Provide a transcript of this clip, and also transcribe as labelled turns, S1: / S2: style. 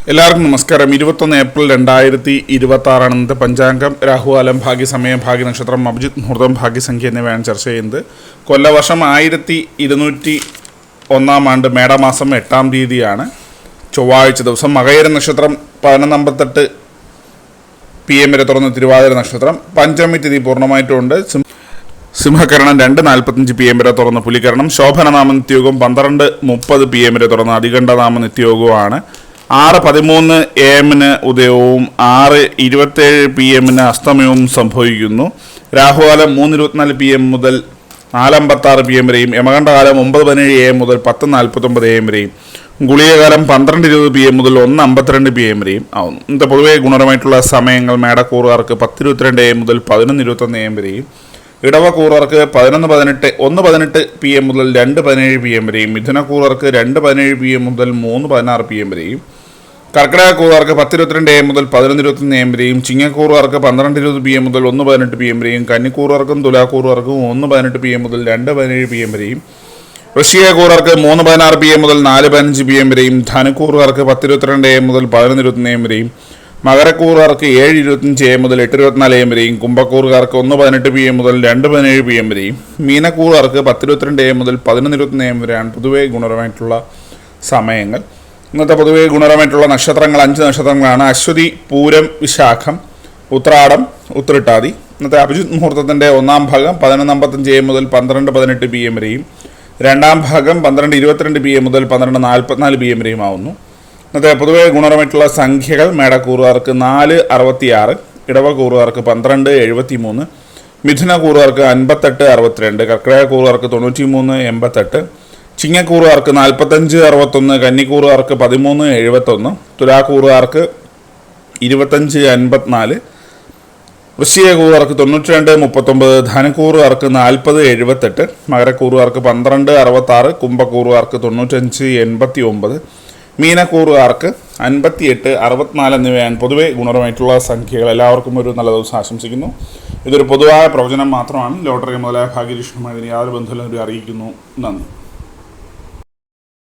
S1: എല്ലാവർക്കും നമസ്കാരം. 21 ഏപ്രിൽ 2026 ഇന്നത്തെ പഞ്ചാംഗം. രാഹുകാലം, ഭാഗ്യസമയം, ഭാഗ്യനക്ഷത്രം, അഭിജിത്ത് മുഹൂർത്തം, ഭാഗ്യസംഖ്യ എന്നിവയാണ് ചർച്ച ചെയ്യുന്നത്. കൊല്ലവർഷം 1201 മേടമാസം 8-ാം തീയതിയാണ്, ചൊവ്വാഴ്ച ദിവസം. മകയിര നക്ഷത്രം 11:58 PM വരെ തുറന്ന് തിരുവാതിര നക്ഷത്രം. പഞ്ചമി തിഥി പൂർണ്ണമായിട്ടുണ്ട്. സിംഹകരണം 2:45 PM വരെ തുറന്ന് പുലികരണം. ശോഭനനാമ നിത്യയോഗം 12:30 PM വരെ തുറന്ന് അതികണ്ഠനാമ നിത്യയോഗവുമാണ്. 6:13 AM ഉദയവും 6:27 PM അസ്തമയവും സംഭവിക്കുന്നു. രാഹുകാലം 3:24 PM മുതൽ 4:56 PM വരെയും, യമകണ്ഠകാലം 9:17 AM മുതൽ 10:49 AM വരെയും, ഗുളികകാലം 12:20 PM മുതൽ 1:52 PM വരെയും ആവുന്നു. ഇന്നത്തെ പൊതുവെ ഗുണപരമായിട്ടുള്ള സമയങ്ങൾ: മേടക്കൂറുകാർക്ക് 10:22 AM മുതൽ 11:21 AM വരെയും, ഇടവക്കൂറുകാർക്ക് 1:18 PM മുതൽ 2:17 PM വരെയും, മിഥുനക്കൂറുകാർക്ക് 2:17 PM മുതൽ 3:16 PM വരെയും, കർക്കിടകക്കൂറുകാർക്ക് 10:22 AM മുതൽ 11:21 AM വരെയും, ചിങ്ങക്കൂറുകാർക്ക് 12:20 PM മുതൽ 1:18 PM വരെയും, കന്നിക്കൂറുകാർക്കും തുലാക്കൂറുകാർക്കും 1:18 PM മുതൽ 2:17 PM വരെയും, വൃശ്ചികക്കൂറുകാർക്ക് 3:16 PM മുതൽ 4:15 PM വരെയും, ധനുക്കൂറുകാർക്ക് 10:22 AM മുതൽ 11:21 AM വരെയും, മകരക്കൂറുകാർക്ക് 7:25 AM മുതൽ 8:24 AM വരെയും, കുംഭക്കൂറുകാർക്ക് 1:18 PM മുതൽ 2:17 PM വരെയും, മീനക്കൂറുകാർക്ക് 10:22 AM മുതൽ 11:21 AM വരെയാണ് പൊതുവെ ഗുണപരമായിട്ടുള്ള സമയങ്ങൾ. ഇന്നത്തെ പൊതുവെ ഗുണപരമായിട്ടുള്ള നക്ഷത്രങ്ങൾ 5 നക്ഷത്രങ്ങളാണ്: അശ്വതി, പൂരം, വിശാഖം, ഉത്രാടം, ഉത്രട്ടാതി. ഇന്നത്തെ അഭിജിത്ത് മുഹൂർത്തത്തിൻ്റെ 1-ാം ഭാഗം 11:55 AM മുതൽ 12:18 PM വരെയും, 2-ാം ഭാഗം 12:22 PM മുതൽ 12:44 PM വരെയും ആവുന്നു. ഇന്നത്തെ പൊതുവെ ഗുണപരമായിട്ടുള്ള സംഖ്യകൾ: മേടക്കൂറുകാർക്ക് 4:66, ഇടവക്കൂറുകാർക്ക് 12:73, മിഥുനക്കൂറുകാർക്ക് 58:62, കർക്കിടകക്കൂറുകാർക്ക് 93:88, ചിങ്ങക്കൂറുകാർക്ക് 45:61, കന്നിക്കൂറുകാർക്ക് 13:71, തുലാക്കൂറുകാർക്ക് 25:54, വൃശ്ചികക്കൂറുകാർക്ക് 92:39, ധനുക്കൂറുകാർക്ക് 40:78, മകരക്കൂറുകാർക്ക് 12:66, കുംഭക്കൂറുകാർക്ക് 95:89, മീനക്കൂറുകാർക്ക് 58:64 എന്നിവയാണ് പൊതുവെ ഗുണപരമായിട്ടുള്ള സംഖ്യകൾ. എല്ലാവർക്കും ഒരു നല്ല ദിവസം ആശംസിക്കുന്നു. ഇതൊരു പൊതുവായ പ്രവചനം മാത്രമാണ്. ലോട്ടറി മുതലായ ഭാഗ്യലക്ഷണമായി യാതൊരു ബന്ധവും അറിയിക്കുന്നു. നന്ദി.